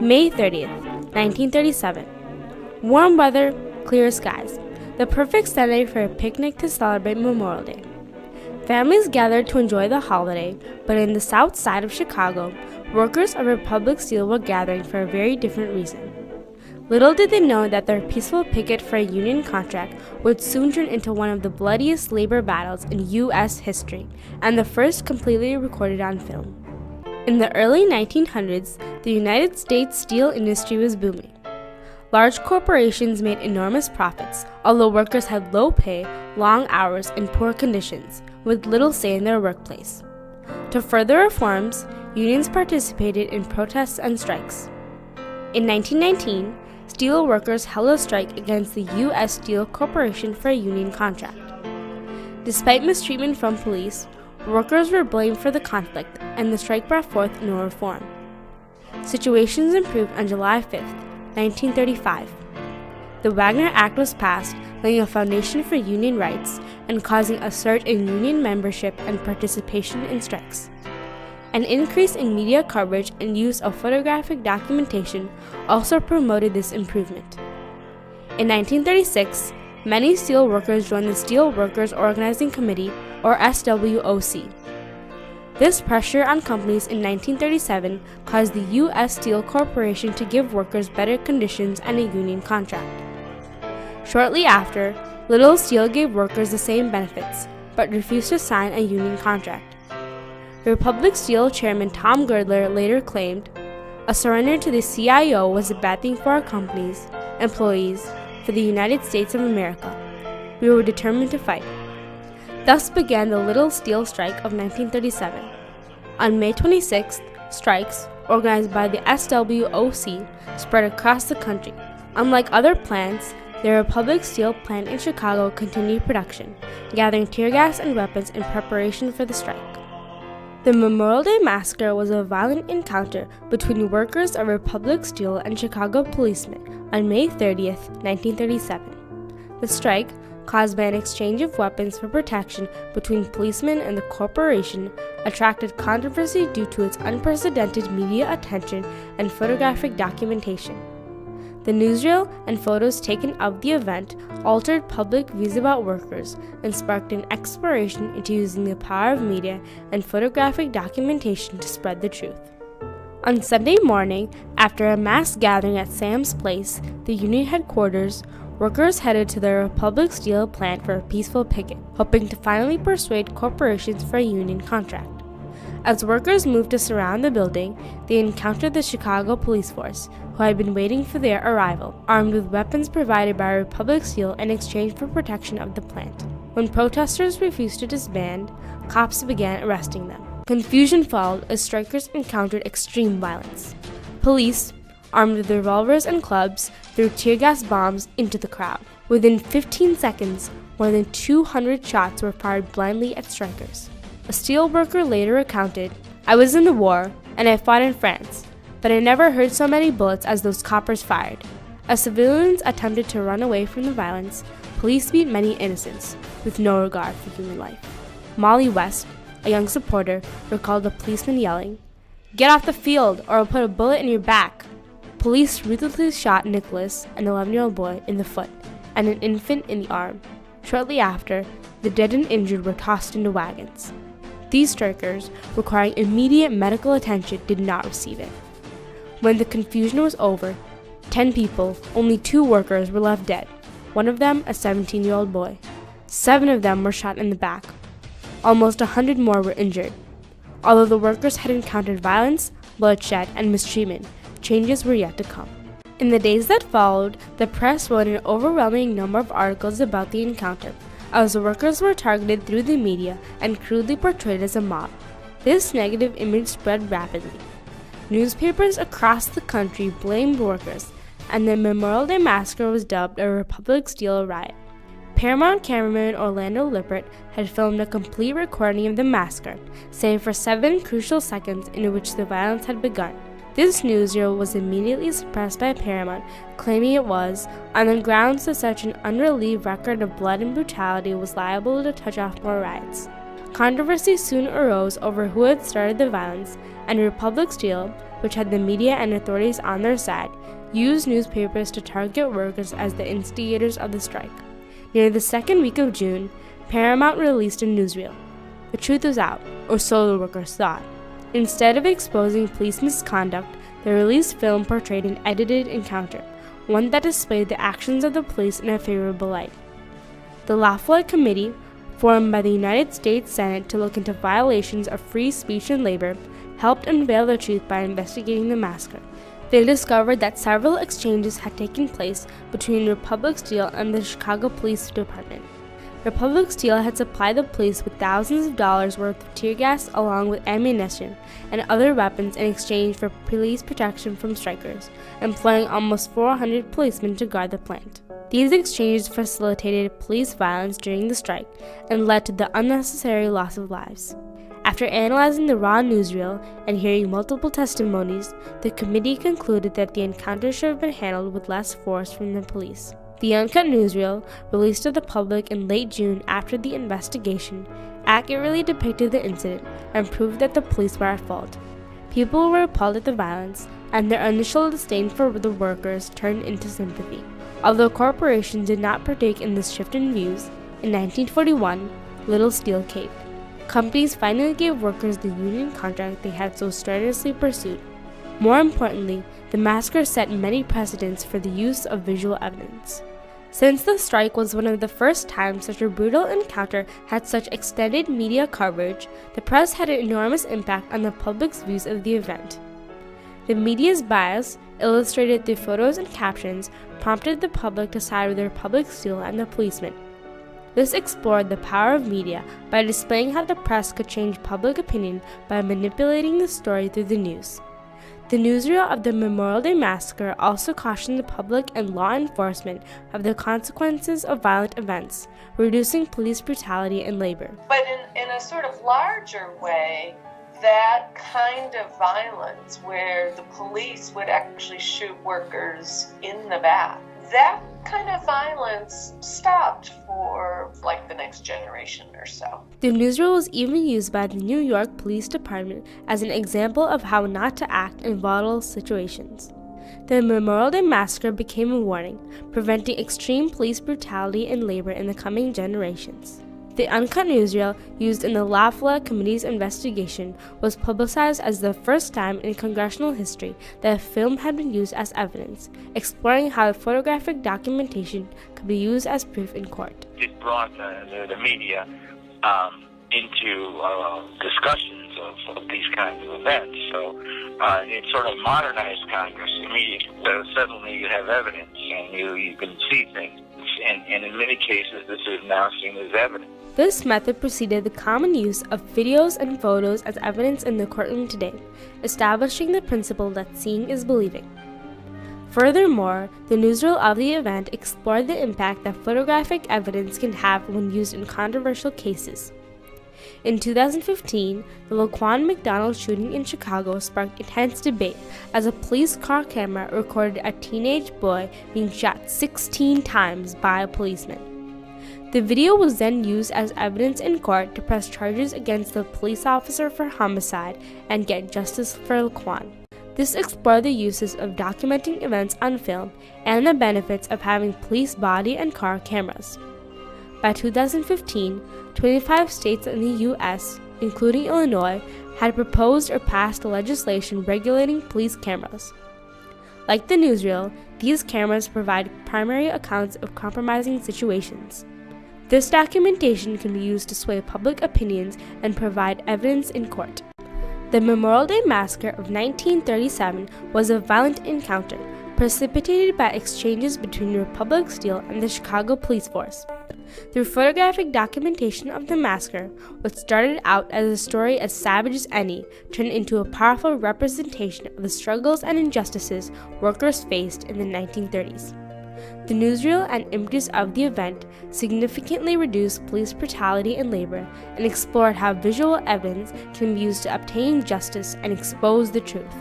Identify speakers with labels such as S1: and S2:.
S1: May 30th, 1937. Warm weather, clear skies. The perfect Sunday for a picnic to celebrate Memorial Day. Families gathered to enjoy the holiday, but in the south side of Chicago, workers of Republic Steel were gathering for a very different reason. Little did they know that their peaceful picket for a union contract would soon turn into one of the bloodiest labor battles in U.S. history, and the first completely recorded on film. In the early 1900s, the United States steel industry was booming. Large corporations made enormous profits, although workers had low pay, long hours, and poor conditions, with little say in their workplace. To further reforms, unions participated in protests and strikes. In 1919, steel workers held a strike against the U.S. Steel Corporation for a union contract. Despite mistreatment from police, workers were blamed for the conflict, and the strike brought forth no reform. Situations improved on July 5, 1935. The Wagner Act was passed, laying a foundation for union rights and causing a surge in union membership and participation in strikes. An increase in media coverage and use of photographic documentation also promoted this improvement. In 1936, many steel workers joined the Steel Workers Organizing Committee, or SWOC. This pressure on companies in 1937 caused the U.S. Steel Corporation to give workers better conditions and a union contract. Shortly after, Little Steel gave workers the same benefits, but refused to sign a union contract. Republic Steel chairman Tom Girdler later claimed, "A surrender to the CIO was a bad thing for our companies, employees, for the United States of America. We were determined to fight." Thus began the Little Steel Strike of 1937. On May 26th, strikes, organized by the SWOC, spread across the country. Unlike other plants, the Republic Steel plant in Chicago continued production, gathering tear gas and weapons in preparation for the strike. The Memorial Day Massacre was a violent encounter between workers of Republic Steel and Chicago policemen on May 30th, 1937. The strike, caused by an exchange of weapons for protection between policemen and the corporation, attracted controversy due to its unprecedented media attention and photographic documentation. The newsreel and photos taken of the event altered public views about workers and sparked an exploration into using the power of media and photographic documentation to spread the truth. On Sunday morning, after a mass gathering at Sam's Place, the union headquarters, workers headed to the Republic Steel plant for a peaceful picket, hoping to finally persuade corporations for a union contract. As workers moved to surround the building, they encountered the Chicago police force, who had been waiting for their arrival, armed with weapons provided by Republic Steel in exchange for protection of the plant. When protesters refused to disband, cops began arresting them. Confusion followed as strikers encountered extreme violence. Police, armed with revolvers and clubs, threw tear gas bombs into the crowd. Within 15 seconds, more than 200 shots were fired blindly at strikers. A steel worker later recounted, "I was in the war, and I fought in France, but I never heard so many bullets as those coppers fired. As civilians attempted to run away from the violence, police beat many innocents, with no regard for human life." Molly West, a young supporter, recalled a policeman yelling, "Get off the field, or I'll put a bullet in your back." Police ruthlessly shot Nicholas, an 11-year-old boy, in the foot, and an infant in the arm. Shortly after, the dead and injured were tossed into wagons. These strikers, requiring immediate medical attention, did not receive it. When the confusion was over, 10 people, only 2 workers, were left dead, one of them a 17-year-old boy. 7 of them were shot in the back. Almost 100 more were injured. Although the workers had encountered violence, bloodshed, and mistreatment, changes were yet to come. In the days that followed, the press wrote an overwhelming number of articles about the encounter, as the workers were targeted through the media and crudely portrayed as a mob. This negative image spread rapidly. Newspapers across the country blamed workers, and the Memorial Day Massacre was dubbed a Republic Steel riot. Paramount cameraman Orlando Lippert had filmed a complete recording of the massacre, save for 7 crucial seconds in which the violence had begun. This newsreel was immediately suppressed by Paramount, claiming it was, on the grounds that such an unrelieved record of blood and brutality was liable to touch off more riots. Controversy soon arose over who had started the violence, and Republic Steel, which had the media and authorities on their side, used newspapers to target workers as the instigators of the strike. Near the second week of June, Paramount released a newsreel. The truth was out, or so the workers thought. Instead of exposing police misconduct, the released film portrayed an edited encounter, one that displayed the actions of the police in a favorable light. The Lafayette Committee, formed by the United States Senate to look into violations of free speech and labor, helped unveil the truth by investigating the massacre. They discovered that several exchanges had taken place between Republic Steel and the Chicago Police Department. Republic Steel had supplied the police with thousands of dollars worth of tear gas along with ammunition and other weapons in exchange for police protection from strikers, employing almost 400 policemen to guard the plant. These exchanges facilitated police violence during the strike and led to the unnecessary loss of lives. After analyzing the raw newsreel and hearing multiple testimonies, the committee concluded that the encounter should have been handled with less force from the police. The uncut newsreel, released to the public in late June after the investigation, accurately depicted the incident and proved that the police were at fault. People were appalled at the violence, and their initial disdain for the workers turned into sympathy. Although corporations did not partake in this shift in views, in 1941, little steel caved. Companies finally gave workers the union contract they had so strenuously pursued. More importantly, the massacre set many precedents for the use of visual evidence. Since the strike was one of the first times such a brutal encounter had such extended media coverage, the press had an enormous impact on the public's views of the event. The media's bias, illustrated through photos and captions, prompted the public to side with Republic Steel and the policemen. This explored the power of media by displaying how the press could change public opinion by manipulating the story through the news. The newsreel of the Memorial Day Massacre also cautioned the public and law enforcement of the consequences of violent events, reducing police brutality and labor.
S2: But in a sort of larger way, that kind of violence where the police would actually shoot workers in the back, that kind of violence stopped for like the next generation or so.
S1: The newsreel was even used by the New York Police Department as an example of how not to act in volatile situations. The Memorial Day Massacre became a warning, preventing extreme police brutality and labor in the coming generations. The uncut newsreel used in the Lafayette Committee's investigation was publicized as the first time in congressional history that a film had been used as evidence, exploring how photographic documentation could be used as proof in court.
S3: It brought the media into discussions of these kinds of events. So it sort of modernized Congress. Suddenly you have evidence and you can see things. And in many cases, this is now seen as evidence.
S1: This method preceded the common use of videos and photos as evidence in the courtroom today, establishing the principle that seeing is believing. Furthermore, the newsreel of the event explored the impact that photographic evidence can have when used in controversial cases. In 2015, the Laquan McDonald shooting in Chicago sparked intense debate as a police car camera recorded a teenage boy being shot 16 times by a policeman. The video was then used as evidence in court to press charges against the police officer for homicide and get justice for Laquan. This explored the uses of documenting events on film and the benefits of having police body and car cameras. By 2015, 25 states in the U.S., including Illinois, had proposed or passed legislation regulating police cameras. Like the newsreel, these cameras provide primary accounts of compromising situations. This documentation can be used to sway public opinions and provide evidence in court. The Memorial Day Massacre of 1937 was a violent encounter precipitated by exchanges between Republic Steel and the Chicago Police Force. Through photographic documentation of the massacre, what started out as a story as savage as any turned into a powerful representation of the struggles and injustices workers faced in the 1930s. The newsreel and images of the event significantly reduced police brutality and labor and explored how visual evidence can be used to obtain justice and expose the truth.